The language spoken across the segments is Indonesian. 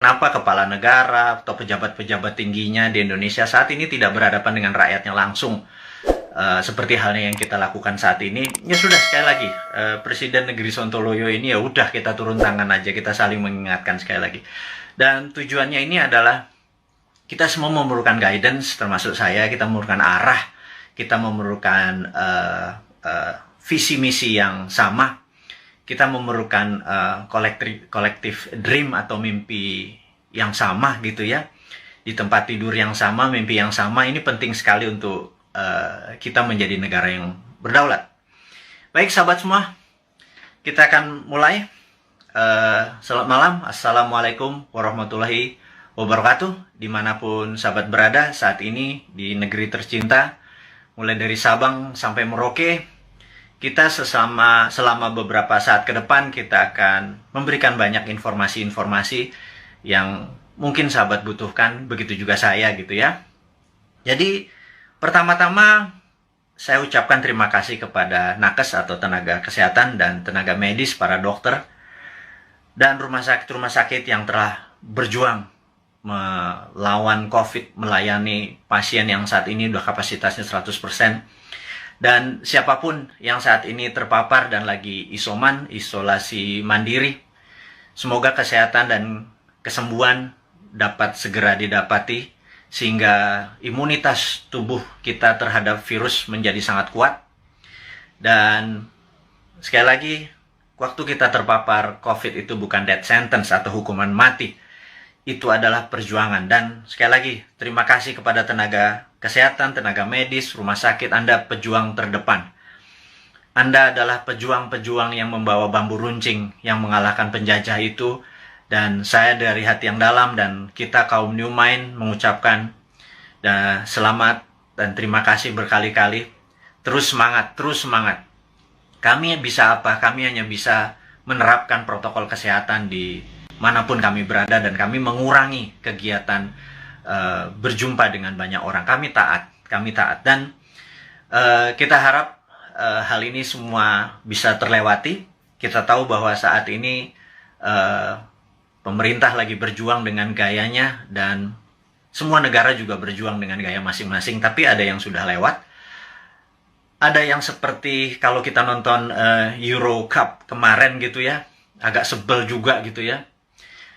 kenapa kepala negara atau pejabat-pejabat tingginya di Indonesia saat ini tidak berhadapan dengan rakyatnya langsung, seperti halnya yang kita lakukan saat ini. Ya sudah, sekali lagi, Presiden Negeri Sontoloyo ini ya udah, kita turun tangan aja, kita saling mengingatkan sekali lagi. Dan tujuannya ini adalah kita semua memerlukan guidance, termasuk saya. Kita memerlukan arah, kita memerlukan visi misi yang sama. Kita memerlukan kolektif dream atau mimpi yang sama gitu ya. Di tempat tidur yang sama, mimpi yang sama. Ini penting sekali untuk kita menjadi negara yang berdaulat. Baik sahabat semua, kita akan mulai. Selamat malam, Assalamualaikum warahmatullahi wabarakatuh. Dimanapun sahabat berada saat ini di negeri tercinta, mulai dari Sabang sampai Merauke, kita selama beberapa saat ke depan kita akan memberikan banyak informasi-informasi yang mungkin sahabat butuhkan, begitu juga saya gitu ya. Jadi pertama-tama saya ucapkan terima kasih kepada nakes atau tenaga kesehatan dan tenaga medis, para dokter dan rumah sakit yang telah berjuang melawan COVID, melayani pasien yang saat ini udah kapasitasnya 100%. Dan siapapun yang saat ini terpapar dan lagi isolasi mandiri, semoga kesehatan dan kesembuhan dapat segera didapati, sehingga imunitas tubuh kita terhadap virus menjadi sangat kuat. Dan sekali lagi, waktu kita terpapar COVID itu bukan death sentence atau hukuman mati. Itu adalah perjuangan. Dan sekali lagi, terima kasih kepada tenaga kesehatan, tenaga medis, rumah sakit. Anda pejuang terdepan. Anda adalah pejuang-pejuang yang membawa bambu runcing, yang mengalahkan penjajah itu. Dan saya dari hati yang dalam dan kita kaum New Mind mengucapkan selamat dan terima kasih berkali-kali. Terus semangat, terus semangat. Kami bisa apa? Kami hanya bisa menerapkan protokol kesehatan di manapun kami berada, dan kami mengurangi kegiatan berjumpa dengan banyak orang. Kami taat. Dan kita harap hal ini semua bisa terlewati. Kita tahu bahwa saat ini pemerintah lagi berjuang dengan gayanya, dan semua negara juga berjuang dengan gaya masing-masing. Tapi ada yang sudah lewat. Ada yang seperti kalau kita nonton Euro Cup kemarin gitu ya, agak sebel juga gitu ya,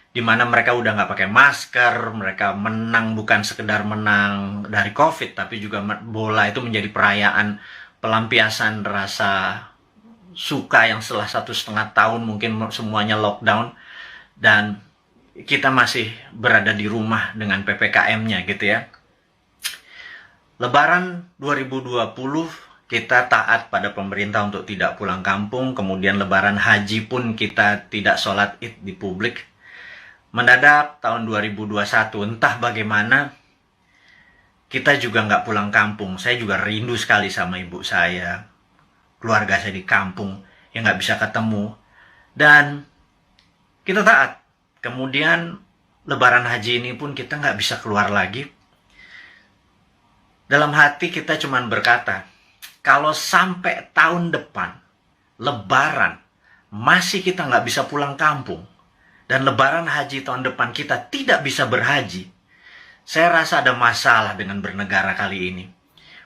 dimana mereka udah nggak pakai masker, mereka menang bukan sekedar menang dari COVID, tapi juga bola itu menjadi perayaan pelampiasan rasa suka yang setelah 1,5 tahun mungkin semuanya lockdown, dan kita masih berada di rumah dengan PPKM-nya gitu ya. Lebaran 2020 kita taat pada pemerintah untuk tidak pulang kampung, kemudian Lebaran Haji pun kita tidak sholat Id di publik. Mendadak tahun 2021, entah bagaimana, kita juga nggak pulang kampung. Saya juga rindu sekali sama ibu saya, keluarga saya di kampung, yang nggak bisa ketemu. Dan kita taat. Kemudian Lebaran Haji ini pun kita nggak bisa keluar lagi. Dalam hati kita cuman berkata, kalau sampai tahun depan, Lebaran, masih kita nggak bisa pulang kampung, dan Lebaran Haji tahun depan kita tidak bisa berhaji, saya rasa ada masalah dengan bernegara kali ini.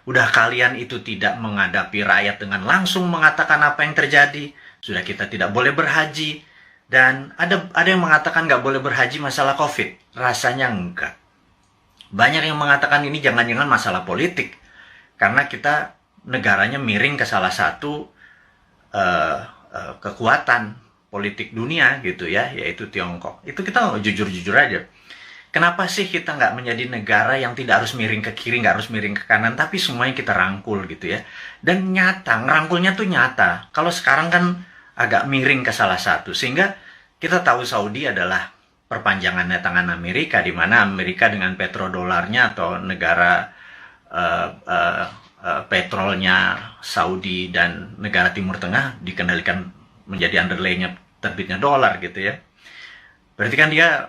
Udah kalian itu tidak menghadapi rakyat dengan langsung mengatakan apa yang terjadi, sudah kita tidak boleh berhaji, dan ada yang mengatakan nggak boleh berhaji masalah COVID. Rasanya enggak. Banyak yang mengatakan ini jangan-jangan masalah politik, karena kita negaranya miring ke salah satu kekuatan politik dunia gitu ya, yaitu Tiongkok. Itu kita jujur-jujur aja. Kenapa sih kita nggak menjadi negara yang tidak harus miring ke kiri, nggak harus miring ke kanan, tapi semuanya kita rangkul gitu ya. Dan nyata, ngerangkulnya tuh nyata. Kalau sekarang kan agak miring ke salah satu, sehingga kita tahu Saudi adalah perpanjangannya tangan Amerika, di mana Amerika dengan petrodolarnya atau negara petrolnya Saudi dan negara Timur Tengah dikendalikan menjadi underlay-nya terbitnya dolar gitu ya. Berarti kan dia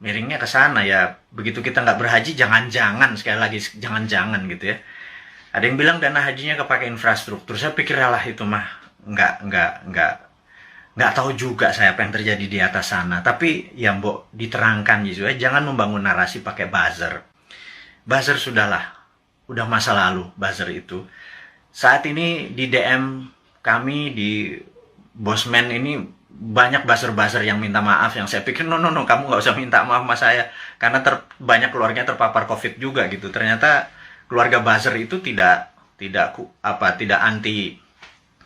miringnya ke sana ya. Begitu kita nggak berhaji, jangan-jangan, sekali lagi jangan-jangan gitu ya. Ada yang bilang dana hajinya kepake infrastruktur. Saya pikir lah itu mah nggak Nggak tahu juga saya apa yang terjadi di atas sana. Tapi yang Mbok diterangkan gitu ya, jangan membangun narasi pakai buzzer. Buzzer sudahlah, udah masa lalu buzzer itu. Saat ini di DM kami di Bosman ini banyak buzzer-buzzer yang minta maaf, yang saya pikir no, kamu nggak usah minta maaf sama saya karena banyak keluarga terpapar COVID juga gitu. Ternyata keluarga buzzer itu tidak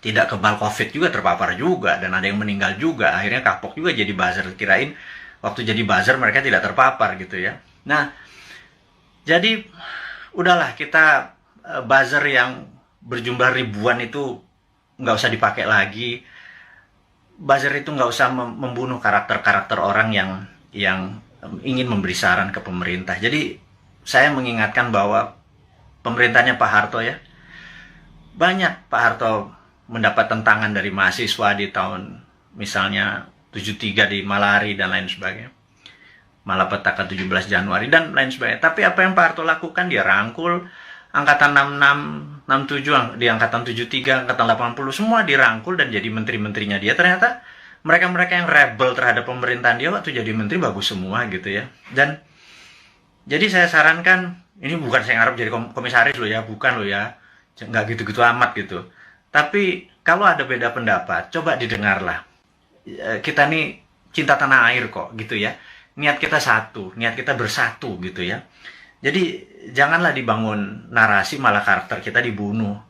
kebal COVID juga, terpapar juga, dan ada yang meninggal juga. Akhirnya kapok juga jadi buzzer, kirain waktu jadi buzzer mereka tidak terpapar gitu ya. Nah, jadi udahlah, kita buzzer yang berjumlah ribuan itu nggak usah dipakai lagi. Buzzer itu nggak usah membunuh karakter-karakter orang yang ingin memberi saran ke pemerintah. Jadi saya mengingatkan bahwa pemerintahnya Pak Harto ya, banyak Pak Harto mendapat tentangan dari mahasiswa di tahun misalnya 73 di Malari dan lain sebagainya, malapetaka 17 Januari dan lain sebagainya. Tapi apa yang Pak Harto lakukan, dia rangkul angkatan 66, 67, di angkatan 73, angkatan 80, semua dirangkul dan jadi menteri-menterinya dia. Ternyata mereka-mereka yang rebel terhadap pemerintahan dia waktu jadi menteri bagus semua gitu ya. Dan jadi saya sarankan, ini bukan saya ngarep jadi komisaris loh ya, bukan loh ya, nggak gitu-gitu amat gitu. Tapi kalau ada beda pendapat, coba didengarlah. Kita nih cinta tanah air kok gitu ya. Niat kita satu, niat kita bersatu gitu ya. Jadi janganlah dibangun narasi malah karakter kita dibunuh.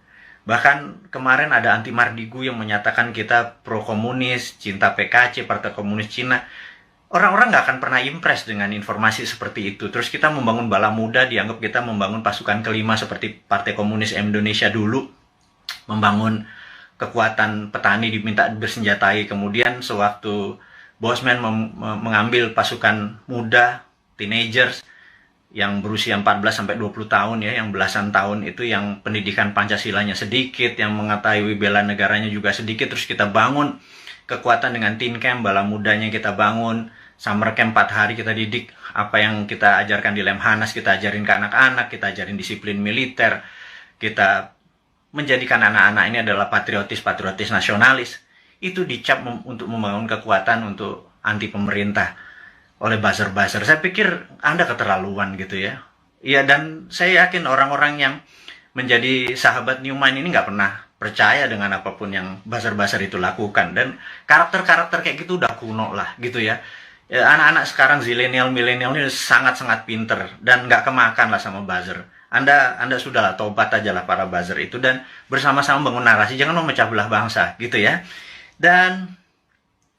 Bahkan kemarin ada Anti Mardigu yang menyatakan kita pro komunis, cinta PKC, Partai Komunis Cina. Orang-orang nggak akan pernah impress dengan informasi seperti itu. Terus kita membangun bala muda, dianggap kita membangun pasukan kelima seperti Partai Komunis Indonesia dulu. Membangun kekuatan petani diminta bersenjatai. Kemudian sewaktu Bosman mengambil pasukan muda, teenagers, yang berusia 14-20 tahun ya, yang belasan tahun itu, yang pendidikan Pancasilanya sedikit, yang mengetahui bela negaranya juga sedikit, terus kita bangun kekuatan dengan teen camp, bala mudanya kita bangun, summer camp 4 hari kita didik, apa yang kita ajarkan di Lemhanas kita ajarin ke anak-anak, kita ajarin disiplin militer, kita menjadikan anak-anak ini adalah patriotis nasionalis. Itu dicap untuk membangun kekuatan untuk anti pemerintah oleh buzzer-buzzer. Saya pikir Anda keterlaluan gitu ya. Iya, dan saya yakin orang-orang yang menjadi sahabat Newman ini nggak pernah percaya dengan apapun yang buzzer-buzzer itu lakukan. Dan karakter-karakter kayak gitu udah kuno lah gitu ya. Anak-anak sekarang zilenial, milenial ini sangat-sangat pinter dan nggak kemakan lah sama buzzer. Anda sudahlah tobat aja lah para buzzer itu dan bersama-sama bangun narasi, jangan memecah belah bangsa gitu ya. Dan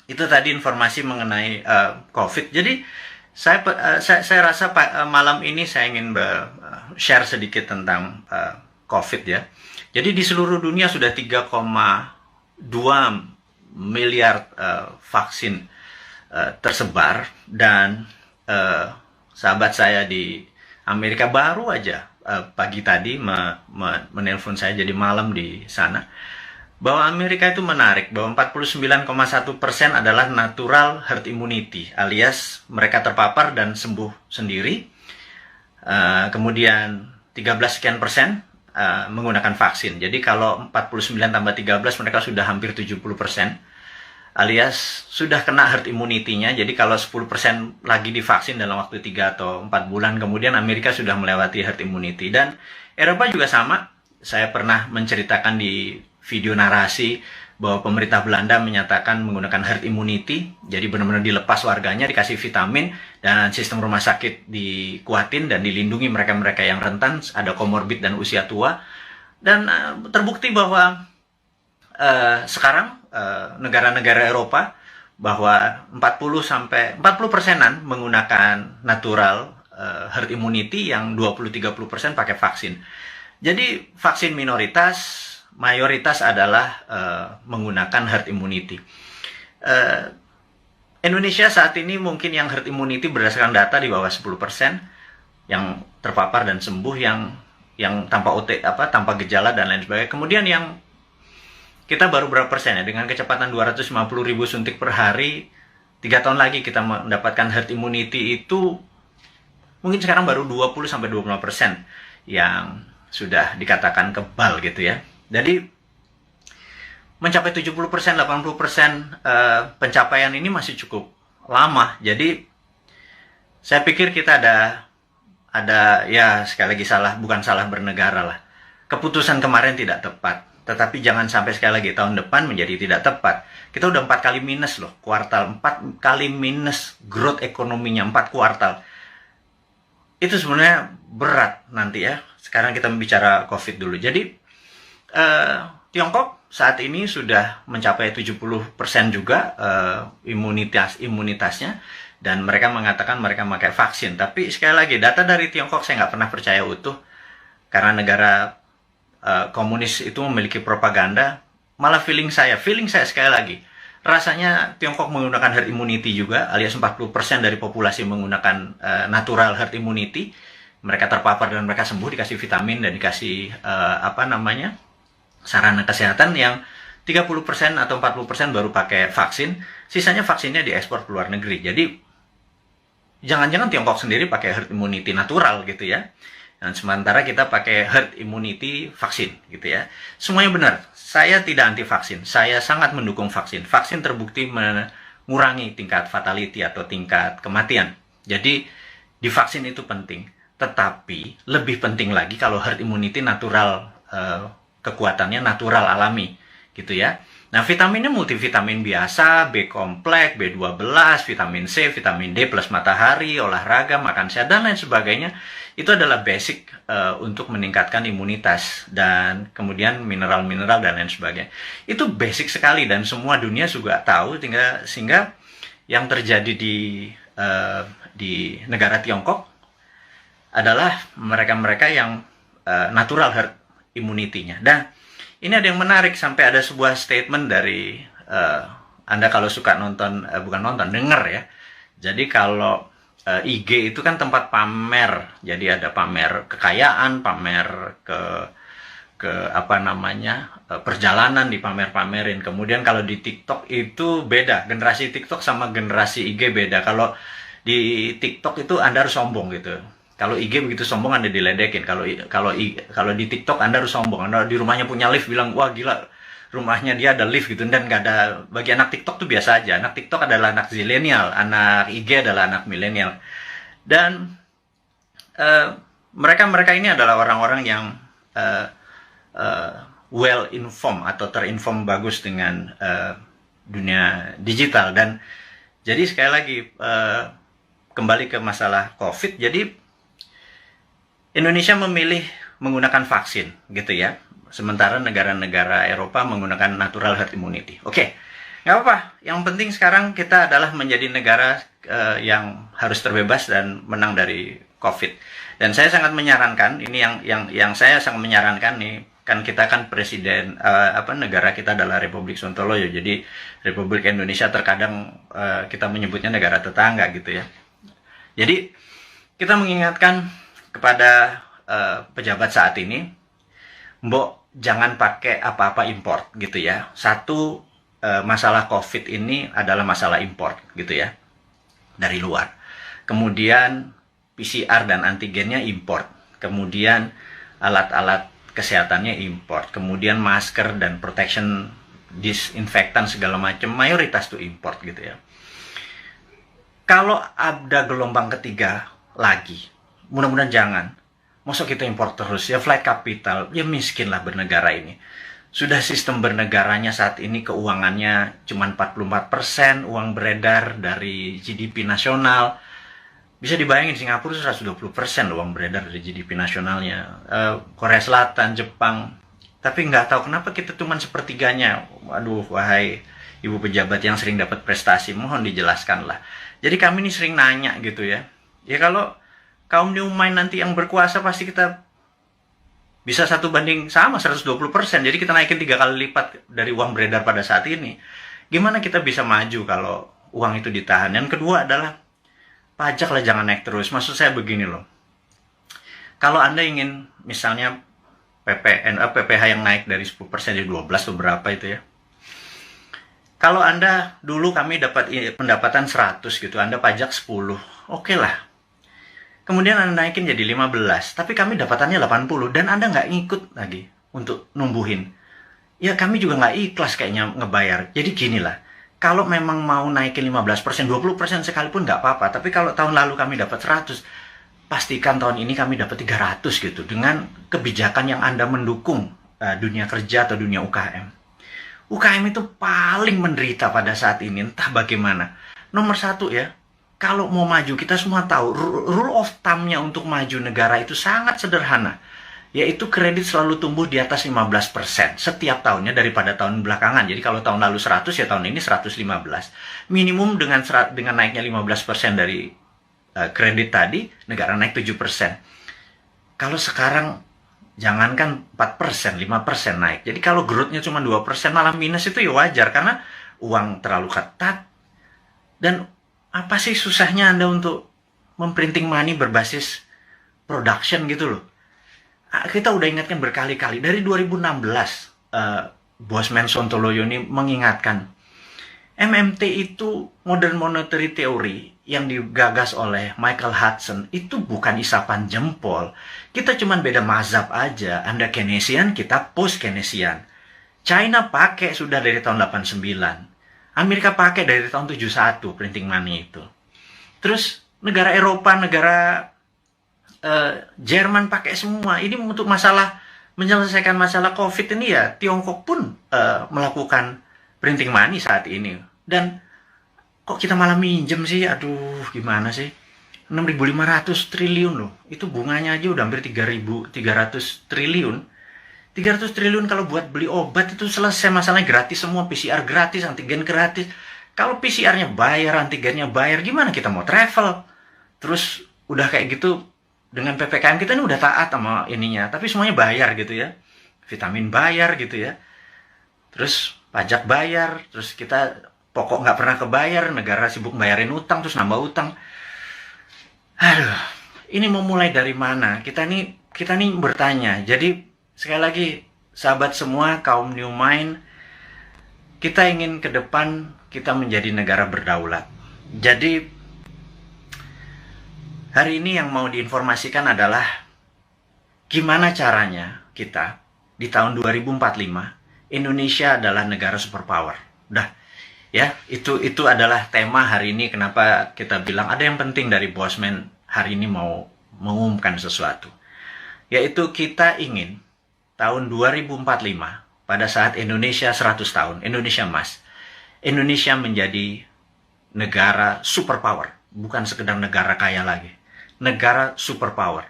itu tadi informasi mengenai COVID. Jadi saya rasa malam ini saya ingin share sedikit tentang COVID ya. Jadi di seluruh dunia sudah 3,2 miliar vaksin tersebar, dan sahabat saya di Amerika baru aja pagi tadi menelpon saya, jadi malam di sana, bahwa Amerika itu menarik, bahwa 49,1% adalah natural herd immunity, alias mereka terpapar dan sembuh sendiri. Kemudian 13% menggunakan vaksin. Jadi kalau 49 tambah 13, mereka sudah hampir 70%, alias sudah kena herd immunity-nya. Jadi kalau 10% lagi divaksin dalam waktu 3 atau 4 bulan, kemudian Amerika sudah melewati herd immunity. Dan Eropa juga sama. Saya pernah menceritakan di video narasi bahwa pemerintah Belanda menyatakan menggunakan herd immunity, jadi benar-benar dilepas warganya, dikasih vitamin, dan sistem rumah sakit dikuatin dan dilindungi mereka-mereka yang rentan, ada komorbid dan usia tua. Dan terbukti bahwa sekarang negara-negara Eropa bahwa 40%-an menggunakan natural herd immunity, yang 20-30% pakai vaksin. Jadi vaksin minoritas, mayoritas adalah menggunakan herd immunity. Indonesia saat ini mungkin yang herd immunity berdasarkan data di bawah 10% yang terpapar dan sembuh, yang tanpa gejala dan lain sebagainya. Kemudian yang kita baru berapa persen ya, dengan kecepatan 250.000 suntik per hari, 3 tahun lagi kita mendapatkan herd immunity itu mungkin sekarang baru 20-25% yang sudah dikatakan kebal gitu ya. Jadi mencapai 70%, 80% pencapaian ini masih cukup lama. Jadi saya pikir kita ada ya sekali lagi bukan salah bernegara lah. Keputusan kemarin tidak tepat, tetapi jangan sampai sekali lagi tahun depan menjadi tidak tepat. Kita udah 4 kali minus loh, kuartal 4 kali minus growth ekonominya 4 kuartal. Itu sebenarnya berat nanti ya. Sekarang kita bicara COVID dulu. Jadi Tiongkok saat ini sudah mencapai 70% juga imunitasnya, dan mereka mengatakan mereka memakai vaksin. Tapi sekali lagi, data dari Tiongkok saya nggak pernah percaya utuh, karena negara komunis itu memiliki propaganda. Malah feeling saya sekali lagi, rasanya Tiongkok menggunakan herd immunity juga, alias 40% dari populasi menggunakan natural herd immunity. Mereka terpapar dan mereka sembuh, dikasih vitamin dan dikasih sarana kesehatan. Yang 30% atau 40% baru pakai vaksin, sisanya vaksinnya diekspor ke luar negeri. Jadi jangan-jangan Tiongkok sendiri pakai herd immunity natural gitu ya, dan sementara kita pakai herd immunity vaksin gitu ya. Semuanya benar. Saya tidak anti vaksin, saya sangat mendukung vaksin. Vaksin terbukti mengurangi tingkat fatality atau tingkat kematian. Jadi divaksin itu penting, tetapi lebih penting lagi kalau herd immunity natural, kekuatannya natural alami gitu ya. Nah, vitaminnya multivitamin biasa, B kompleks, B12, vitamin C, vitamin D plus matahari, olahraga, makan sehat, dan lain sebagainya. Itu adalah basic untuk meningkatkan imunitas, dan kemudian mineral-mineral dan lain sebagainya. Itu basic sekali dan semua dunia juga tahu, sehingga yang terjadi di negara Tiongkok adalah mereka-mereka yang natural herd immunity-nya. Dan ini ada yang menarik, sampai ada sebuah statement dari Anda kalau suka nonton, denger ya. Jadi kalau IG itu kan tempat pamer, jadi ada pamer kekayaan, pamer perjalanan dipamer-pamerin. Kemudian kalau di TikTok itu beda, generasi TikTok sama generasi IG beda. Kalau di TikTok itu Anda harus sombong gitu. Kalau IG begitu sombong Anda diledekin. Kalau di TikTok Anda harus sombong. Anda di rumahnya punya lift, bilang wah gila, rumahnya dia ada lift gitu, dan nggak ada. Bagi anak TikTok tuh biasa aja. Anak TikTok adalah anak zilenial, anak IG adalah anak milenial. Dan mereka ini adalah orang-orang yang well informed atau terinform bagus dengan dunia digital. Dan jadi sekali lagi kembali ke masalah COVID. Jadi Indonesia memilih menggunakan vaksin gitu ya, sementara negara-negara Eropa menggunakan natural herd immunity. Oke, nggak apa-apa. Yang penting sekarang kita adalah menjadi negara yang harus terbebas dan menang dari COVID. Dan saya sangat menyarankan, ini yang saya sangat menyarankan nih, kan kita kan presiden, negara kita adalah Republik Sontoloyo. Jadi Republik Indonesia terkadang kita menyebutnya negara tetangga gitu ya. Jadi kita mengingatkan kepada pejabat saat ini, mbok jangan pakai apa-apa import gitu ya. Satu, masalah COVID ini adalah masalah import gitu ya, dari luar. Kemudian PCR dan antigennya import. Kemudian alat-alat kesehatannya import. Kemudian masker dan protection disinfektan segala macam mayoritas tuh import gitu ya. Kalau ada gelombang ketiga lagi, mudah-mudahan jangan. Masa kita impor terus ya, flight capital, ya miskin lah bernegara ini. Sudah sistem bernegaranya saat ini keuangannya cuma 44% uang beredar dari GDP nasional. Bisa dibayangin Singapura 120% uang beredar dari GDP nasionalnya. Korea Selatan, Jepang. Tapi nggak tahu kenapa kita cuma sepertiganya. Waduh, wahai ibu pejabat yang sering dapat prestasi, mohon dijelaskan lah. Jadi kami ini sering nanya gitu ya. Ya kalau kaum New Mind nanti yang berkuasa, pasti kita bisa 1:120%. Jadi kita naikin 3 kali lipat dari uang beredar pada saat ini. Gimana kita bisa maju kalau uang itu ditahan? Yang kedua adalah pajak lah jangan naik terus. Maksud saya begini loh. Kalau Anda ingin misalnya PPH yang naik dari 10% jadi 12 atau berapa itu ya. Kalau Anda dulu kami dapat pendapatan 100 gitu, Anda pajak 10. Oke lah. Kemudian Anda naikin jadi 15, tapi kami dapatannya 80, dan Anda nggak ngikut lagi untuk numbuhin. ya kami juga nggak ikhlas kayaknya ngebayar. Jadi gini lah, kalau memang mau naikin 15%, 20% sekalipun nggak apa-apa. Tapi kalau tahun lalu kami dapat 100, pastikan tahun ini kami dapat 300 gitu. Dengan kebijakan yang Anda mendukung dunia kerja atau dunia UKM. UKM itu paling menderita pada saat ini, entah bagaimana. Nomor satu ya, kalau mau maju, kita semua tahu, rule of thumb-nya untuk maju negara itu sangat sederhana. Yaitu kredit selalu tumbuh di atas 15% setiap tahunnya daripada tahun belakangan. Jadi kalau tahun lalu 100, ya tahun ini 115. Minimum dengan naiknya 15% dari kredit tadi, negara naik 7%. Kalau sekarang, jangankan 4%, 5% naik. Jadi kalau growth-nya cuma 2%, malah minus, itu ya wajar. Karena uang terlalu ketat. Dan apa sih susahnya Anda untuk memprinting money berbasis production gitu loh. Kita udah ingatkan berkali-kali. Dari 2016, Bosman Sontoloyo ini mengingatkan, MMT itu Modern Monetary Theory yang digagas oleh Michael Hudson itu bukan isapan jempol. Kita cuma beda mazhab aja. Anda Keynesian, kita post-Keynesian. China pakai sudah dari tahun 89. Amerika pakai dari tahun 71 printing money itu. Terus negara Eropa, negara Jerman pakai semua. Ini untuk menyelesaikan masalah COVID ini ya, Tiongkok pun melakukan printing money saat ini. Dan kok kita malah minjem sih? Aduh, gimana sih? 6.500 triliun loh. Itu bunganya aja udah hampir 3.300 triliun. 300 triliun kalau buat beli obat itu selesai masalahnya, gratis semua, PCR gratis, antigen gratis. Kalau PCR-nya bayar, antigennya bayar, gimana kita mau travel? Terus udah kayak gitu, dengan PPKM kita ini udah taat sama ininya, tapi semuanya bayar gitu ya. Vitamin bayar gitu ya. Terus pajak bayar, terus kita pokok nggak pernah kebayar, negara sibuk bayarin utang, terus nambah utang. Aduh, ini mau mulai dari mana? Kita nih bertanya. Jadi sekali lagi, sahabat semua, kaum New Mind, kita ingin ke depan kita menjadi negara berdaulat. Jadi hari ini yang mau diinformasikan adalah gimana caranya kita di tahun 2045 Indonesia adalah negara superpower. Udah, ya, itu adalah tema hari ini. Kenapa kita bilang ada yang penting dari Bosman hari ini mau mengumumkan sesuatu. Yaitu kita ingin tahun 2045 pada saat Indonesia 100 tahun, Indonesia Emas, Indonesia menjadi negara superpower, bukan sekedar negara kaya lagi. Negara superpower.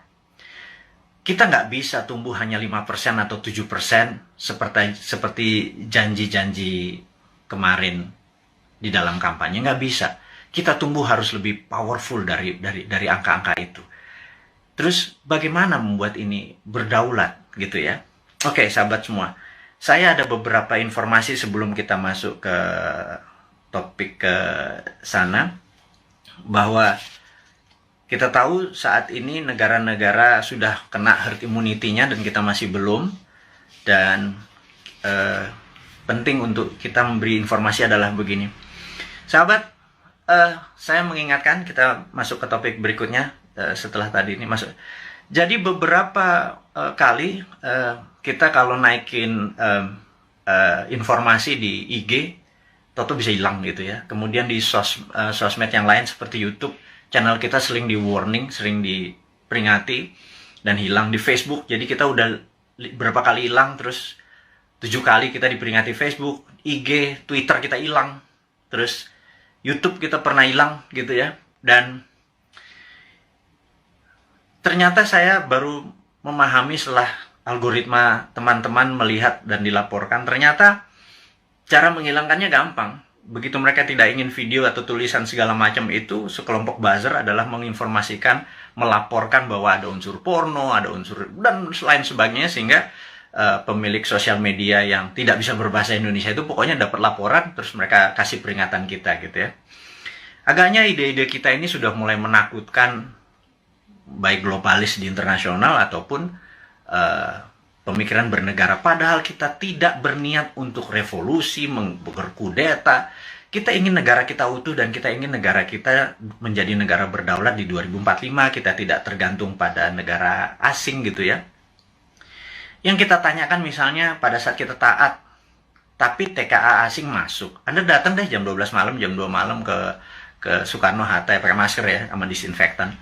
Kita nggak bisa tumbuh hanya 5% atau 7% seperti janji-janji kemarin di dalam kampanye. Nggak bisa. Kita tumbuh harus lebih powerful dari angka-angka itu. Terus bagaimana membuat ini berdaulat gitu ya? Oke, sahabat semua. Saya ada beberapa informasi sebelum kita masuk ke topik ke sana, bahwa kita tahu saat ini negara-negara sudah kena herd immunity-nya dan kita masih belum. Dan penting untuk kita memberi informasi adalah begini. Sahabat, saya mengingatkan, kita masuk ke topik berikutnya setelah tadi ini masuk. Jadi beberapa kali kita kalau naikin informasi di IG, toto bisa hilang gitu ya. Kemudian di sosmed yang lain seperti YouTube, channel kita sering di warning, sering diperingati dan hilang. Di Facebook, jadi kita udah berapa kali hilang, terus 7 kali kita diperingati Facebook, IG, Twitter kita hilang, terus YouTube kita pernah hilang gitu ya. Dan ternyata saya baru memahami setelah algoritma teman-teman melihat dan dilaporkan, ternyata cara menghilangkannya gampang. Begitu mereka tidak ingin video atau tulisan segala macam itu, sekelompok buzzer adalah menginformasikan, melaporkan bahwa ada unsur porno, ada unsur dan lain sebagainya, sehingga pemilik sosial media yang tidak bisa berbahasa Indonesia itu pokoknya dapat laporan, terus mereka kasih peringatan kita gitu ya. Agaknya ide-ide kita ini sudah mulai menakutkan baik globalis di internasional ataupun pemikiran bernegara. Padahal kita tidak berniat untuk revolusi, berkudeta. Kita ingin negara kita utuh dan kita ingin negara kita menjadi negara berdaulat di 2045. Kita tidak tergantung pada negara asing gitu ya. Yang kita tanyakan misalnya pada saat kita taat tapi TKA asing masuk. Anda datang deh jam 12 malam, jam 2 malam ke Soekarno-Hatta ya, pakai masker ya, sama disinfektan.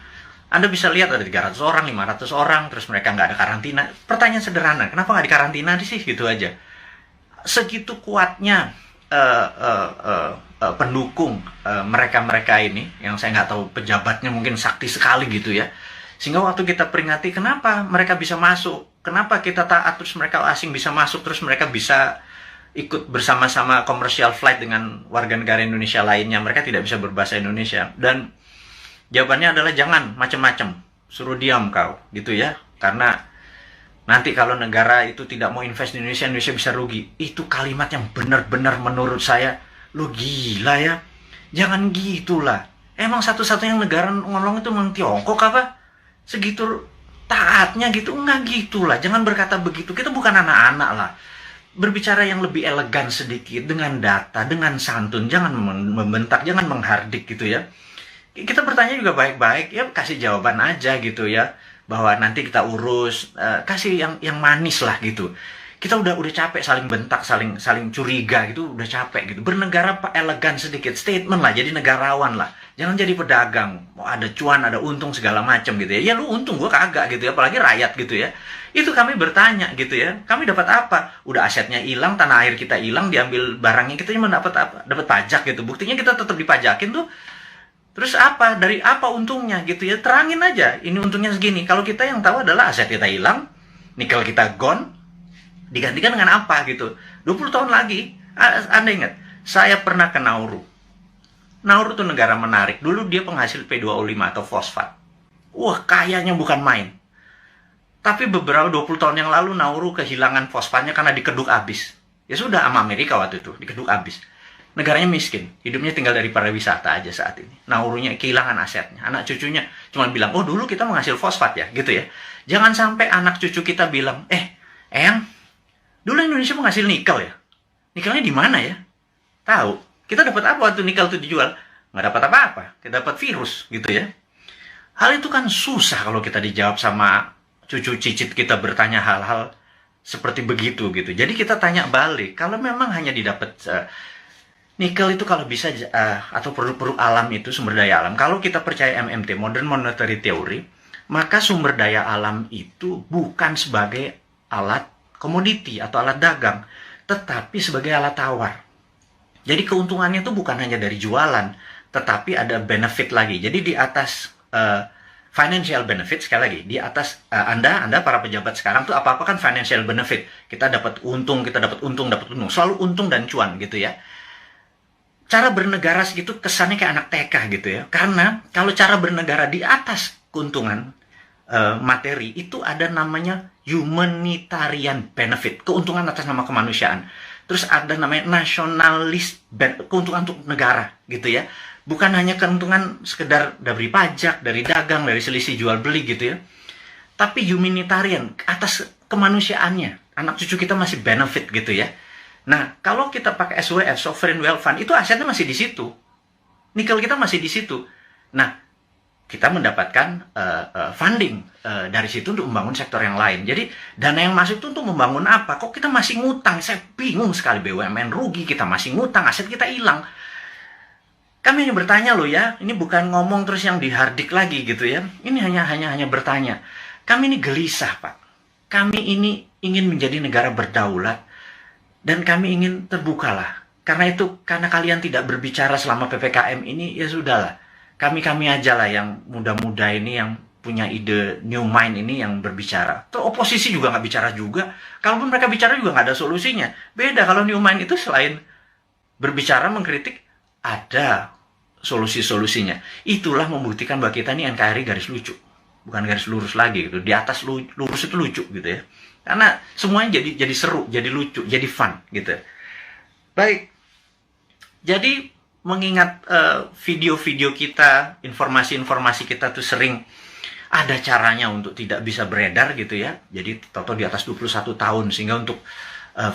Anda bisa lihat ada 300 orang, 500 orang, terus mereka nggak ada karantina. Pertanyaan sederhana, kenapa nggak dikarantina sih? Gitu aja. Segitu kuatnya pendukung mereka-mereka ini, yang saya nggak tahu pejabatnya mungkin sakti sekali gitu ya. Sehingga waktu kita peringati, kenapa mereka bisa masuk? Kenapa kita taat terus mereka asing bisa masuk, terus mereka bisa ikut bersama-sama commercial flight dengan warga negara Indonesia lainnya. Mereka tidak bisa berbahasa Indonesia. Dan jawabannya adalah jangan macam-macam, suruh diam kau, gitu ya. Karena nanti kalau negara itu tidak mau invest di Indonesia, Indonesia bisa rugi. Itu kalimat yang benar-benar menurut saya, lu gila ya. Jangan gitulah. Emang satu-satunya negara ngolong itu memang Tiongkok apa? Segitu taatnya gitu? Enggak gitulah. Jangan berkata begitu. Kita bukan anak-anak lah. Berbicara yang lebih elegan sedikit, dengan data, dengan santun. Jangan membentak, jangan menghardik gitu ya. Kita bertanya juga baik-baik, ya kasih jawaban aja gitu ya, bahwa nanti kita urus, kasih yang manis lah gitu. Kita udah capek saling bentak, saling curiga gitu, udah capek gitu. Bernegara elegan sedikit, statement lah, jadi negarawan lah. Jangan jadi pedagang, mau ada cuan, ada untung segala macam gitu ya. Ya lu untung, gua kagak gitu ya, apalagi rakyat gitu ya. Itu kami bertanya gitu ya, kami dapat apa? Udah asetnya hilang, tanah air kita hilang, diambil barangnya, kita cuma dapat apa? Dapat pajak gitu. Buktinya kita tetap dipajakin tuh. Terus apa? Dari apa untungnya gitu ya? Terangin aja, ini untungnya segini. Kalau kita yang tahu adalah aset kita hilang, nikel kita gone, digantikan dengan apa gitu. 20 tahun lagi, Anda ingat, saya pernah ke Nauru. Nauru itu negara menarik. Dulu dia penghasil P2O5 atau fosfat. Wah, kayanya bukan main. Tapi beberapa 20 tahun yang lalu Nauru kehilangan fosfatnya karena dikeduk habis. Ya sudah, sama Amerika waktu itu, dikeduk habis. Negaranya miskin, hidupnya tinggal dari pariwisata aja saat ini. Naurunya kehilangan asetnya. Anak cucunya cuma bilang, oh dulu kita menghasil fosfat ya, gitu ya. Jangan sampai anak cucu kita bilang, Eyang, dulu Indonesia menghasil nikel ya? Nikelnya di mana ya? Tahu, kita dapat apa waktu nikel itu dijual? Nggak dapat apa-apa, kita dapat virus, gitu ya. Hal itu kan susah kalau kita dijawab sama cucu cicit kita bertanya hal-hal seperti begitu, gitu. Jadi kita tanya balik, kalau memang hanya didapat... nikel itu kalau bisa, atau produk-produk alam itu, sumber daya alam. Kalau kita percaya MMT, Modern Monetary Theory, maka sumber daya alam itu bukan sebagai alat komoditi atau alat dagang, tetapi sebagai alat tawar. Jadi keuntungannya itu bukan hanya dari jualan, tetapi ada benefit lagi. Jadi di atas financial benefit, sekali lagi, di atas Anda para pejabat sekarang tuh apa-apa kan financial benefit. Kita dapat untung, dapat untung. Selalu untung dan cuan gitu ya. Cara bernegara segitu kesannya kayak anak TK gitu ya. Karena kalau cara bernegara di atas keuntungan materi, itu ada namanya humanitarian benefit, keuntungan atas nama kemanusiaan. Terus ada namanya nationalist keuntungan untuk negara gitu ya. Bukan hanya keuntungan sekedar dari pajak, dari dagang, dari selisih jual beli gitu ya. Tapi humanitarian, atas kemanusiaannya. Anak cucu kita masih benefit gitu ya. Nah, kalau kita pakai SWF, Sovereign Wealth Fund, itu asetnya masih di situ. Nikel kita masih di situ. Nah, kita mendapatkan funding dari situ untuk membangun sektor yang lain. Jadi, dana yang masuk itu untuk membangun apa? Kok kita masih ngutang? Saya bingung sekali, BUMN rugi, kita masih ngutang, aset kita hilang. Kami hanya bertanya loh ya, ini bukan ngomong terus yang dihardik lagi gitu ya. Ini hanya bertanya. Kami ini gelisah, Pak. Kami ini ingin menjadi negara berdaulat. Dan kami ingin terbukalah. Karena itu, karena kalian tidak berbicara selama PPKM ini, ya sudahlah. Kami aja lah yang muda-muda ini, yang punya ide new mind ini yang berbicara. Terus oposisi juga nggak bicara juga. Kalaupun mereka bicara juga nggak ada solusinya. Beda kalau new mind itu selain berbicara, mengkritik, ada solusi-solusinya. Itulah membuktikan bahwa kita ini NKRI garis lucu. Bukan garis lurus lagi gitu. Di atas lurus itu lucu gitu ya. Karena semuanya jadi seru, jadi lucu, jadi fun gitu. Baik. Jadi mengingat video-video kita, informasi-informasi kita tuh sering ada caranya untuk tidak bisa beredar gitu ya. Jadi toto di atas 21 tahun sehingga untuk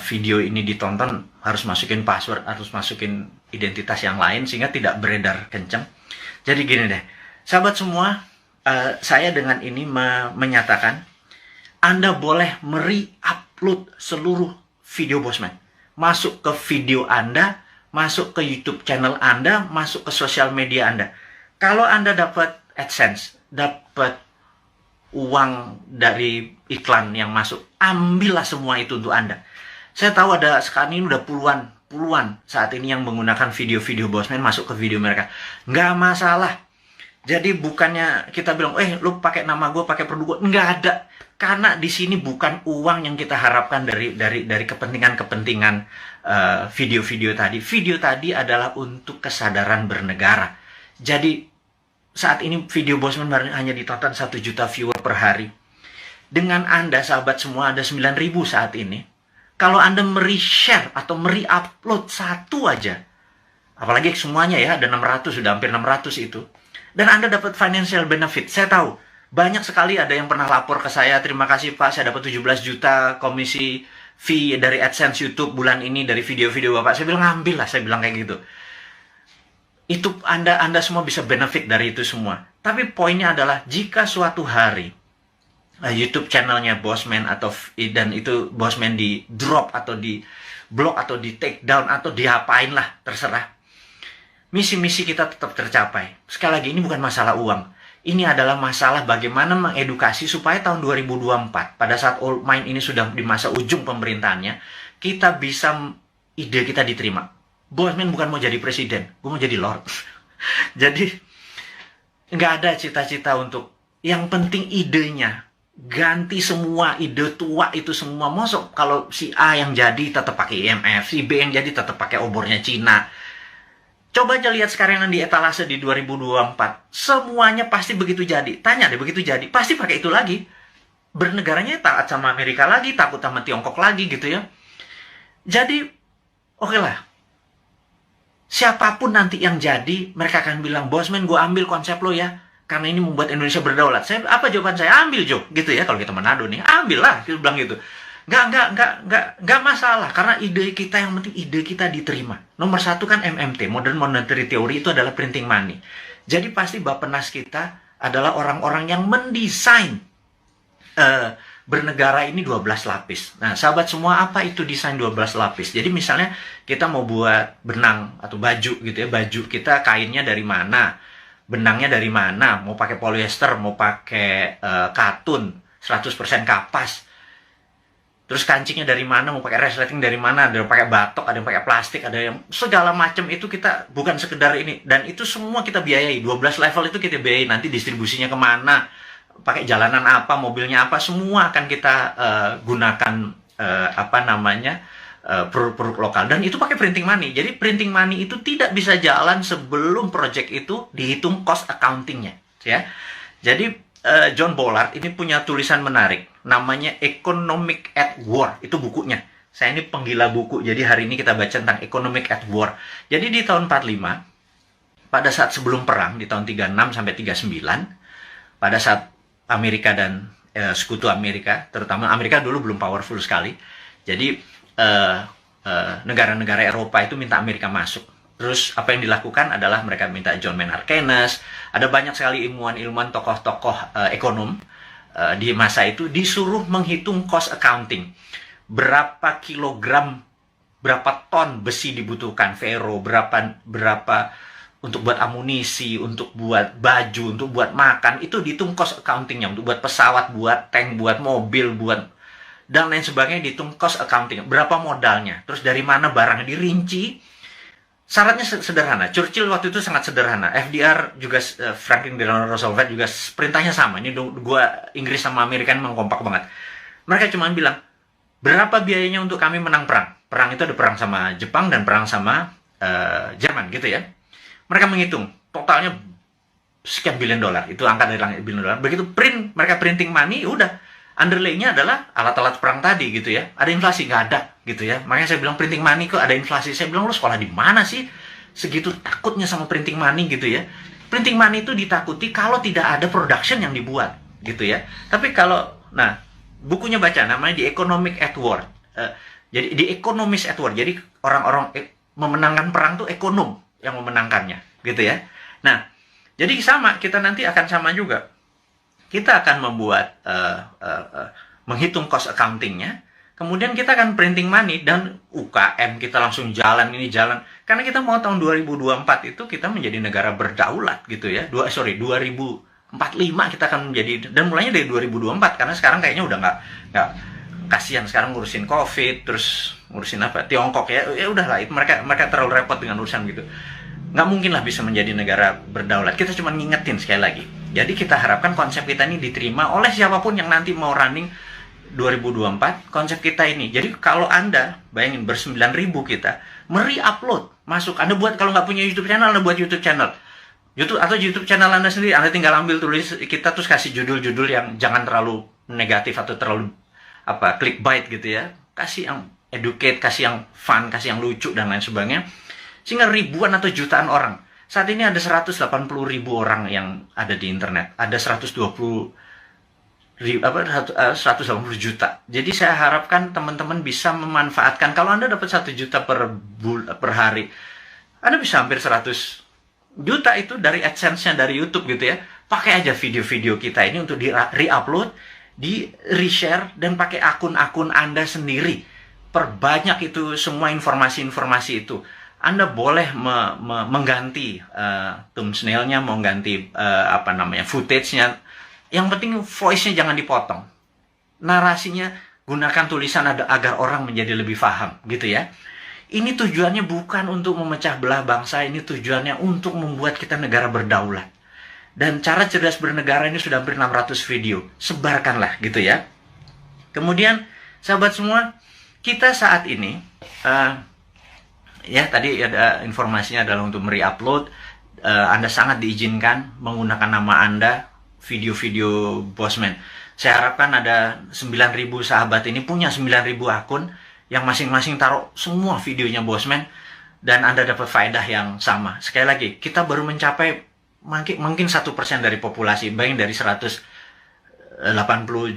video ini ditonton harus masukin password, harus masukin identitas yang lain sehingga tidak beredar kencang. Jadi gini deh. Sahabat semua, saya dengan ini menyatakan Anda boleh upload seluruh video Bosman. masuk ke video Anda, masuk ke YouTube channel Anda, masuk ke sosial media Anda. Kalau Anda dapat AdSense, dapat uang dari iklan yang masuk, ambillah semua itu untuk Anda. Saya tahu ada sekarang ini udah puluhan saat ini yang menggunakan video-video Bosman masuk ke video mereka. Nggak masalah. Jadi bukannya kita bilang, lu pakai nama gue, pakai produk gue. Nggak ada. Karena di sini bukan uang yang kita harapkan dari kepentingan-kepentingan video-video tadi. Video tadi adalah untuk kesadaran bernegara. Jadi saat ini video Bosman hanya ditonton 1 juta viewer per hari. Dengan Anda, sahabat semua, ada 9.000 saat ini. Kalau Anda share atau upload satu aja, apalagi semuanya ya, ada 600, sudah hampir 600 itu. Dan Anda dapat financial benefit. Saya tahu, banyak sekali ada yang pernah lapor ke saya, terima kasih Pak, saya dapat 17 juta komisi fee dari AdSense YouTube bulan ini, dari video-video Bapak. Saya bilang, ambil lah, saya bilang kayak gitu. Itu Anda semua bisa benefit dari itu semua. Tapi poinnya adalah, jika suatu hari YouTube channelnya Bosman dan itu Bosman di drop atau di block atau di take down atau diapain lah, terserah. Misi-misi kita tetap tercapai. Sekali lagi, ini bukan masalah uang. Ini adalah masalah bagaimana mengedukasi supaya tahun 2024, pada saat Old Mind ini sudah di masa ujung pemerintahannya, kita bisa, ide kita diterima. Bosman bukan mau jadi presiden, gue mau jadi lord. Jadi, nggak ada cita-cita untuk, yang penting idenya. Ganti semua ide tua itu semua. Mosok kalau si A yang jadi tetap pakai IMF, si B yang jadi tetap pakai obornya Cina. Coba aja lihat sekarang yang di etalase di 2024. Semuanya pasti begitu jadi. Tanya deh, begitu jadi, pasti pakai itu lagi. Bernegaranya taat sama Amerika lagi, takut sama Tiongkok lagi gitu ya. Jadi, oke lah. Siapapun nanti yang jadi, mereka akan bilang, Bosman, gue ambil konsep lo ya. Karena ini membuat Indonesia berdaulat. Apa jawaban saya? Ambil, Jo. Gitu ya, kalau kita Manado nih. Ambil lah, kita bilang gitu. Nggak masalah. Karena ide kita, yang penting ide kita diterima. Nomor 1 kan MMT, Modern Monetary Theory, itu adalah printing money. Jadi pasti Bappenas kita adalah orang-orang yang mendesain bernegara ini 12 lapis. Nah, sahabat semua, apa itu desain 12 lapis? Jadi misalnya kita mau buat benang atau baju gitu ya. Baju kita kainnya dari mana? Benangnya dari mana, mau pakai polyester, mau pakai katun, 100% kapas. Terus kancingnya dari mana, mau pakai resleting dari mana, ada yang pakai batok, ada yang pakai plastik, ada yang segala macam itu kita bukan sekedar ini. Dan itu semua kita biayai, 12 level itu kita biayai, nanti distribusinya kemana, pakai jalanan apa, mobilnya apa, semua akan kita gunakan produk-produk lokal, dan itu pakai printing money. Jadi printing money itu tidak bisa jalan sebelum project itu dihitung cost accountingnya, ya. Jadi John Bollard ini punya tulisan menarik, namanya Economic at War, itu bukunya. Saya ini penggila buku, jadi hari ini kita baca tentang Economic at War. Jadi di tahun 45, pada saat sebelum perang, di tahun 36 sampai 39, pada saat Amerika dan sekutu Amerika, terutama Amerika dulu belum powerful sekali, jadi negara-negara Eropa itu minta Amerika masuk. Terus apa yang dilakukan adalah mereka minta John Maynard Keynes, ada banyak sekali ilmuwan-ilmuwan, tokoh-tokoh ekonom di masa itu disuruh menghitung cost accounting. Berapa kilogram, berapa ton besi dibutuhkan, ferro, berapa untuk buat amunisi, untuk buat baju, untuk buat makan, itu dihitung cost accountingnya, untuk buat pesawat, buat tank, buat mobil, buat dan lain sebagainya, dihitung cost accounting, berapa modalnya, terus dari mana barangnya, dirinci. Syaratnya sederhana. Churchill waktu itu sangat sederhana. FDR juga, Franklin Delano Roosevelt juga perintahnya sama. Ini dua Inggris sama Amerika memang kompak banget. Mereka cuma bilang, berapa biayanya untuk kami menang perang? Perang itu ada perang sama Jepang dan perang sama Jerman gitu ya. Mereka menghitung totalnya sekian billion dolar. Itu angka dari langit, billion dolar. Begitu mereka printing money, udah. Underlay-nya adalah alat-alat perang tadi gitu ya. Ada inflasi? Nggak ada gitu ya. Makanya saya bilang printing money kok ada inflasi. Saya bilang, lu sekolah di mana sih? Segitu takutnya sama printing money gitu ya. Printing money itu ditakuti kalau tidak ada production yang dibuat gitu ya. Tapi kalau, nah, bukunya baca, namanya The Economic at War. Jadi The Economist at War. Jadi orang-orang memenangkan perang tuh ekonom yang memenangkannya gitu ya. Nah, jadi sama, kita nanti akan sama juga. Kita akan membuat, menghitung cost accounting-nya, kemudian kita akan printing money dan UKM kita langsung jalan ini jalan. Karena kita mau tahun 2024 itu kita menjadi negara berdaulat gitu ya. 2045 kita akan menjadi, dan mulainya dari 2024 karena sekarang kayaknya udah nggak kasihan sekarang ngurusin COVID, terus ngurusin apa Tiongkok ya udahlah, itu mereka terlalu repot dengan urusan gitu. Nggak mungkin lah bisa menjadi negara berdaulat. Kita cuma ngingetin sekali lagi. Jadi kita harapkan konsep kita ini diterima oleh siapapun yang nanti mau running 2024, konsep kita ini. Jadi kalau Anda, bayangin ber-9.000 kita, upload masuk. Anda buat, kalau nggak punya YouTube channel, Anda buat YouTube channel. YouTube channel Anda sendiri, Anda tinggal ambil tulis kita terus kasih judul-judul yang jangan terlalu negatif atau terlalu clickbait gitu ya. Kasih yang educate, kasih yang fun, kasih yang lucu dan lain sebagainya. Sehingga ribuan atau jutaan orang. Saat ini ada 180.000 orang yang ada di internet. Ada 180 juta. Jadi saya harapkan teman-teman bisa memanfaatkan. Kalau Anda dapat 1 juta per hari, Anda bisa hampir 100 juta itu dari AdSense-nya dari YouTube gitu ya. Pakai aja video-video kita ini untuk di-re-upload, di-reshare, dan pakai akun-akun Anda sendiri. Perbanyak itu semua informasi-informasi itu. Anda boleh mengganti thumbnail-nya, mengganti footage-nya. Yang penting voice-nya jangan dipotong. Narasinya gunakan tulisan agar orang menjadi lebih paham, gitu ya. Ini tujuannya bukan untuk memecah belah bangsa, ini tujuannya untuk membuat kita negara berdaulat. Dan cara cerdas bernegara ini sudah hampir 600 video. Sebarkanlah, gitu ya. Kemudian, sahabat semua, kita saat ini ya tadi ada informasinya adalah untuk upload. Anda sangat diizinkan menggunakan nama Anda video-video Bosman. Saya harapkan ada 9.000 sahabat ini punya 9.000 akun yang masing-masing taruh semua videonya Bosman, dan Anda dapat faedah yang sama. Sekali lagi, kita baru mencapai mungkin 1% dari populasi. Bayangin dari 180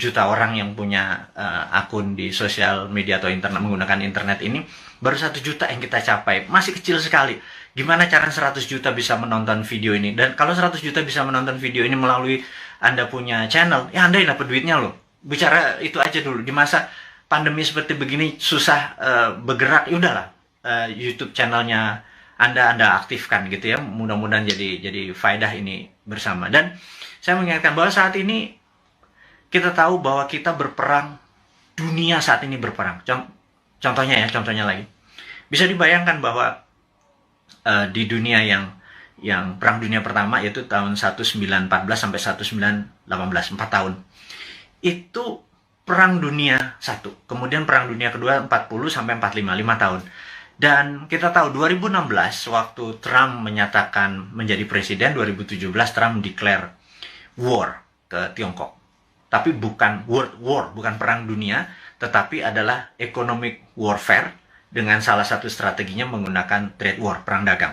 juta orang yang punya akun di sosial media atau internet, menggunakan internet ini, baru 1 juta yang kita capai. Masih kecil sekali. Gimana cara 100 juta bisa menonton video ini? Dan kalau 100 juta bisa menonton video ini melalui Anda punya channel, ya Anda yang dapat duitnya loh. Bicara itu aja dulu. Di masa pandemi seperti begini, susah bergerak, ya udahlah. YouTube channelnya Anda aktifkan gitu ya. Mudah-mudahan jadi faedah ini bersama. Dan saya mengingatkan bahwa saat ini kita tahu bahwa kita berperang, dunia saat ini berperang. Contohnya lagi. Bisa dibayangkan bahwa di dunia yang perang dunia pertama, yaitu tahun 1914 sampai 1918, 4 tahun. Itu perang dunia 1. Kemudian perang dunia kedua 40 sampai 45, 5 tahun. Dan kita tahu 2016 waktu Trump menyatakan menjadi presiden, 2017 Trump declare war ke Tiongkok. Tapi bukan world war, bukan perang dunia, tetapi adalah economic warfare dengan salah satu strateginya menggunakan trade war, perang dagang.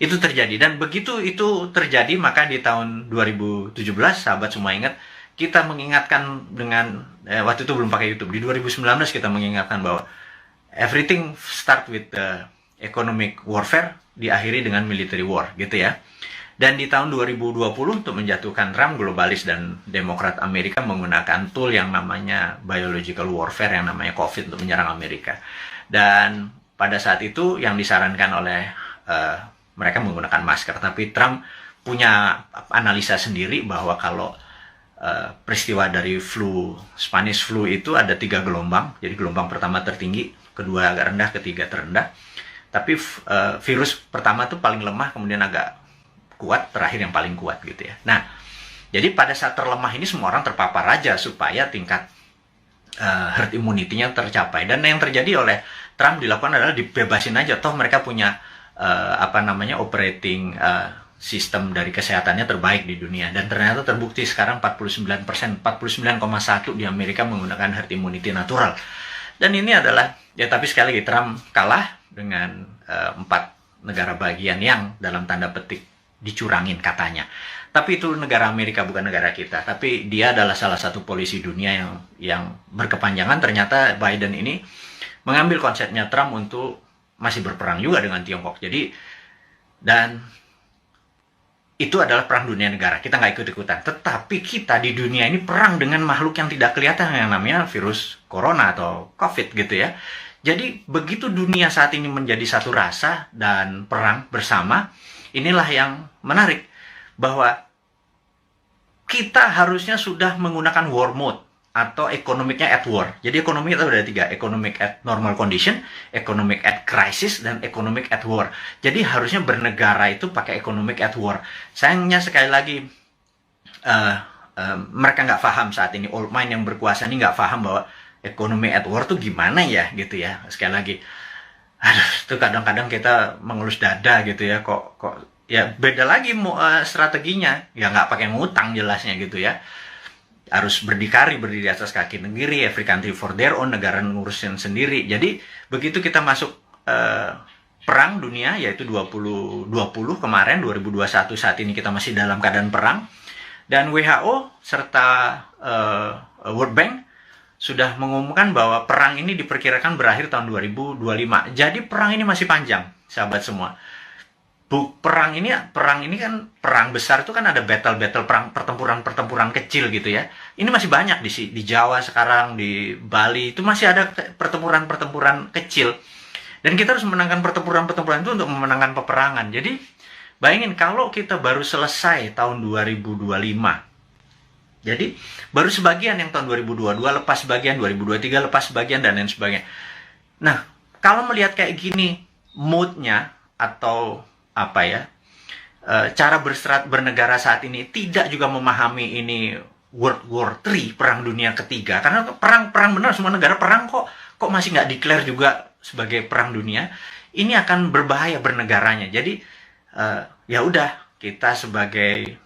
Itu terjadi, dan begitu itu terjadi, maka di tahun 2017, sahabat semua ingat, kita mengingatkan dengan, waktu itu belum pakai YouTube, di 2019 kita mengingatkan bahwa everything start with the economic warfare, diakhiri dengan military war, gitu ya. Dan di tahun 2020 untuk menjatuhkan Trump, globalis dan Demokrat Amerika menggunakan tool yang namanya biological warfare, yang namanya COVID, untuk menyerang Amerika. Dan pada saat itu yang disarankan oleh mereka menggunakan masker. Tapi Trump punya analisa sendiri bahwa kalau peristiwa dari Spanish flu itu ada 3 gelombang. Jadi gelombang pertama tertinggi, kedua agak rendah, ketiga terendah. Tapi virus pertama itu paling lemah, kemudian agak kuat, terakhir yang paling kuat gitu ya. Nah, jadi pada saat terlemah ini semua orang terpapar aja supaya tingkat herd immunity-nya tercapai. Dan yang terjadi oleh Trump dilakukan adalah dibebasin aja. Toh mereka punya operating sistem dari kesehatannya terbaik di dunia. Dan ternyata terbukti sekarang 49%, 49,1% di Amerika menggunakan herd immunity natural. Dan ini adalah, ya tapi sekali lagi Trump kalah dengan 4 negara bagian yang dalam tanda petik dicurangin katanya. Tapi itu negara Amerika, bukan negara kita. Tapi dia adalah salah satu polisi dunia yang berkepanjangan. Ternyata Biden ini mengambil konsepnya Trump untuk masih berperang juga dengan Tiongkok. Jadi, dan itu adalah perang dunia negara. Kita nggak ikut-ikutan. Tetapi kita di dunia ini perang dengan makhluk yang tidak kelihatan yang namanya virus corona atau COVID gitu ya. Jadi begitu dunia saat ini menjadi satu rasa dan perang bersama, inilah yang menarik. Bahwa kita harusnya sudah menggunakan war mode atau ekonomiknya at war. Jadi ekonomi itu ada 3, economic at normal condition, economic at crisis, dan economic at war. Jadi harusnya bernegara itu pakai economic at war. Sayangnya sekali lagi mereka nggak paham saat ini, old mind yang berkuasa ini nggak paham bahwa ekonomi at war tuh gimana ya gitu ya. Sekali lagi, aduh, itu kadang-kadang kita mengelus dada gitu ya, kok ya beda lagi strateginya, ya nggak pakai ngutang jelasnya gitu ya. Harus berdiri di atas kaki sendiri, every country for their own, negara ngurusin sendiri. Jadi begitu kita masuk perang dunia, yaitu 2020 kemarin, 2021 saat ini kita masih dalam keadaan perang, dan WHO serta World Bank sudah mengumumkan bahwa perang ini diperkirakan berakhir tahun 2025. Jadi perang ini masih panjang, sahabat semua. Perang ini kan perang besar itu kan ada battle perang, pertempuran kecil gitu ya. Ini masih banyak di Jawa sekarang, di Bali itu masih ada pertempuran kecil. Dan kita harus memenangkan pertempuran itu untuk memenangkan peperangan. Jadi bayangin kalau kita baru selesai tahun 2025. Jadi baru sebagian yang tahun 2022 lepas sebagian, 2023 lepas sebagian, dan lain sebagainya. Nah, kalau melihat kayak gini mood-nya atau cara bernegara saat ini tidak juga memahami ini World War III, perang dunia ketiga, karena perang benar, semua negara perang kok masih nggak declare juga sebagai perang dunia. Ini akan berbahaya bernegaranya. Jadi ya udah, kita sebagai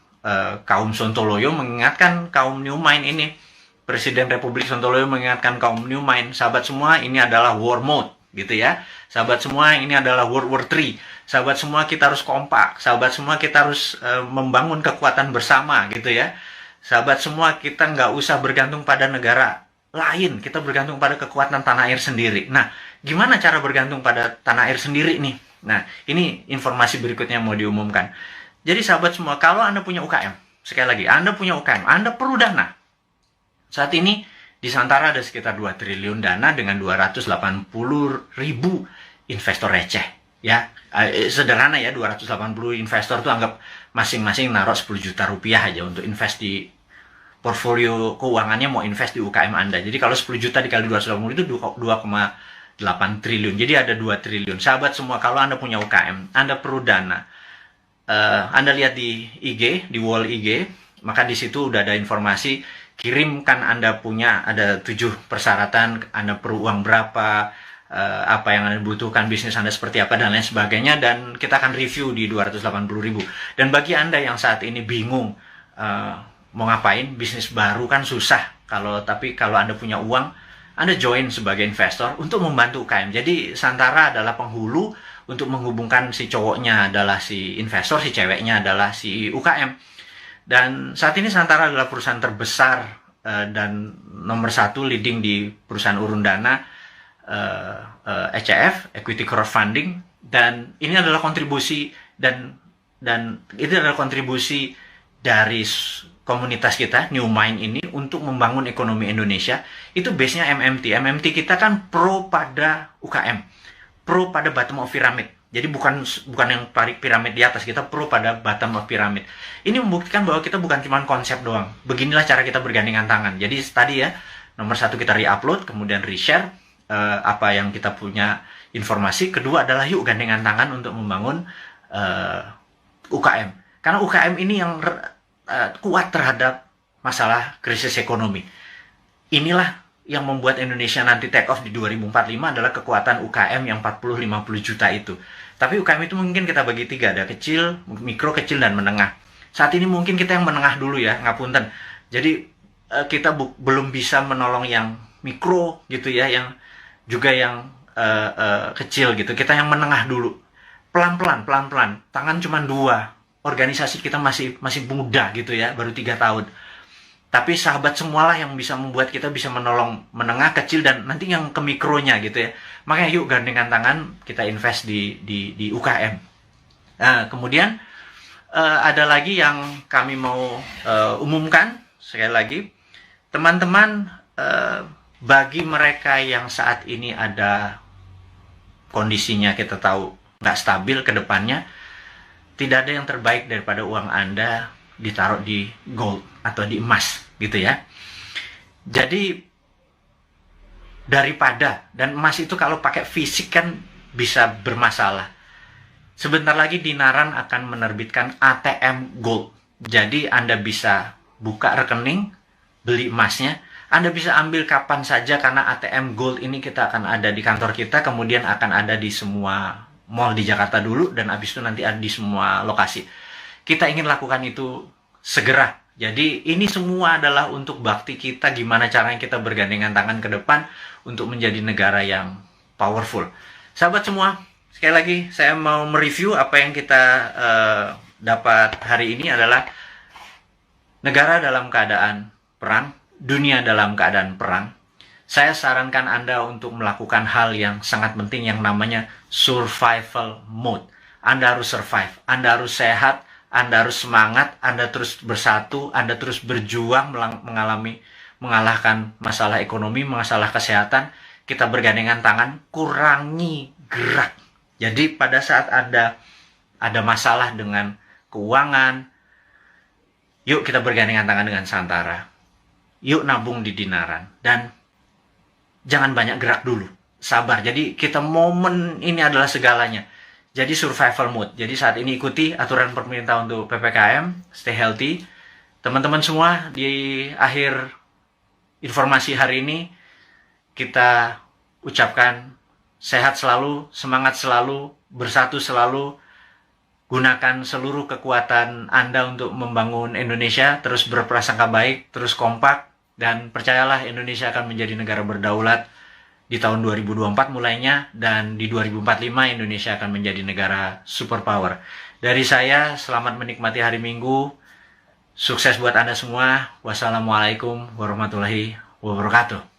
kaum Sontoloyo mengingatkan kaum New Mind ini, Presiden Republik Sontoloyo mengingatkan kaum New Mind, sahabat semua, ini adalah war mode gitu ya. Sahabat semua, ini adalah World War III. Sahabat semua, kita harus kompak. Sahabat semua, kita harus membangun kekuatan bersama gitu ya. Sahabat semua, kita nggak usah bergantung pada negara lain. Kita bergantung pada kekuatan tanah air sendiri. Nah, gimana cara bergantung pada tanah air sendiri nih? Nah, ini informasi berikutnya mau diumumkan. Jadi sahabat semua, kalau Anda punya UKM, sekali lagi, Anda punya UKM, Anda perlu dana. Saat ini, di Santara ada sekitar 2 triliun dana dengan 280.000 investor receh. Ya, sederhana ya, 280 investor tuh anggap masing-masing naruh 10 juta rupiah aja untuk invest di portfolio keuangannya, mau invest di UKM Anda. Jadi kalau 10 juta dikali 280 itu 2,8 triliun. Jadi ada 2 triliun. Sahabat semua, kalau Anda punya UKM, Anda perlu dana. Anda lihat di IG, di wall IG, maka di situ udah ada informasi, kirimkan Anda punya, ada 7 persyaratan, Anda perlu uang berapa, apa yang Anda butuhkan, bisnis Anda seperti apa, dan lain sebagainya, dan kita akan review di 280.000. Dan bagi Anda yang saat ini bingung mau ngapain, bisnis baru kan susah, tapi kalau Anda punya uang, Anda join sebagai investor untuk membantu UKM. Jadi Santara adalah penghulu untuk menghubungkan si cowoknya adalah si investor, si ceweknya adalah si UKM. Dan saat ini Santara adalah perusahaan terbesar dan nomor 1 leading di perusahaan urun dana, ECF, Equity Crowdfunding, dan ini adalah kontribusi dan itu adalah kontribusi dari komunitas kita New Mind ini untuk membangun ekonomi Indonesia. Itu base-nya MMT kita kan pro pada UKM, pro pada bottom of pyramid. Jadi bukan yang piramid di atas, kita pro pada bottom of pyramid. Ini membuktikan bahwa kita bukan cuma konsep doang. Beginilah cara kita bergandengan tangan. Jadi tadi ya, nomor 1 kita re-upload, kemudian re-share apa yang kita punya informasi. Kedua adalah yuk gandengan tangan untuk membangun UKM. Karena UKM ini yang kuat terhadap masalah krisis ekonomi. Inilah yang membuat Indonesia nanti take off di 2045 adalah kekuatan UKM yang 40-50 juta itu. Tapi UKM itu mungkin kita bagi 3, ada kecil, mikro, kecil, dan menengah. Saat ini mungkin kita yang menengah dulu ya, ngapunten. Jadi kita belum bisa menolong yang mikro gitu ya, yang juga yang kecil gitu. Kita yang menengah dulu. Pelan-pelan. Tangan cuma 2. Organisasi kita masih muda gitu ya, baru 3 tahun. Tapi sahabat semualah yang bisa membuat kita bisa menolong menengah, kecil, dan nanti yang ke mikronya gitu ya. Makanya yuk gandengan tangan, kita invest di UKM. Nah, kemudian ada lagi yang kami mau umumkan sekali lagi, teman-teman, bagi mereka yang saat ini ada kondisinya kita tahu nggak stabil ke depannya, tidak ada yang terbaik daripada uang Anda ditaruh di gold atau di emas gitu ya. Jadi daripada, dan emas itu kalau pakai fisik kan bisa bermasalah. Sebentar lagi Dinaran akan menerbitkan ATM Gold. Jadi Anda bisa buka rekening, beli emasnya. Anda bisa ambil kapan saja karena ATM Gold ini kita akan ada di kantor kita, kemudian akan ada di semua mall di Jakarta dulu, dan habis itu nanti ada di semua lokasi. Kita ingin lakukan itu segera. Jadi ini semua adalah untuk bakti kita, gimana caranya kita bergandengan tangan ke depan untuk menjadi negara yang powerful. Sahabat semua, sekali lagi saya mau mereview apa yang kita dapat hari ini adalah negara dalam keadaan perang, dunia dalam keadaan perang. Saya sarankan Anda untuk melakukan hal yang sangat penting yang namanya survival mode. Anda harus survive, Anda harus sehat, Anda harus semangat, Anda terus bersatu, Anda terus berjuang mengalahkan masalah ekonomi, masalah kesehatan. Kita bergandengan tangan, kurangi gerak. Jadi pada saat Anda ada masalah dengan keuangan, yuk kita bergandengan tangan dengan Santara. Yuk nabung di Dinaran. Dan jangan banyak gerak dulu. Sabar. Jadi kita momen ini adalah segalanya. Jadi survival mode. Jadi saat ini ikuti aturan pemerintah untuk PPKM. Stay healthy. Teman-teman semua, di akhir informasi hari ini, kita ucapkan sehat selalu, semangat selalu, bersatu selalu. Gunakan seluruh kekuatan Anda untuk membangun Indonesia, terus berprasangka baik, terus kompak, dan percayalah Indonesia akan menjadi negara berdaulat di tahun 2024 mulainya, dan di 2045 Indonesia akan menjadi negara superpower. Dari saya, selamat menikmati hari Minggu, sukses buat Anda semua. Wassalamualaikum warahmatullahi wabarakatuh.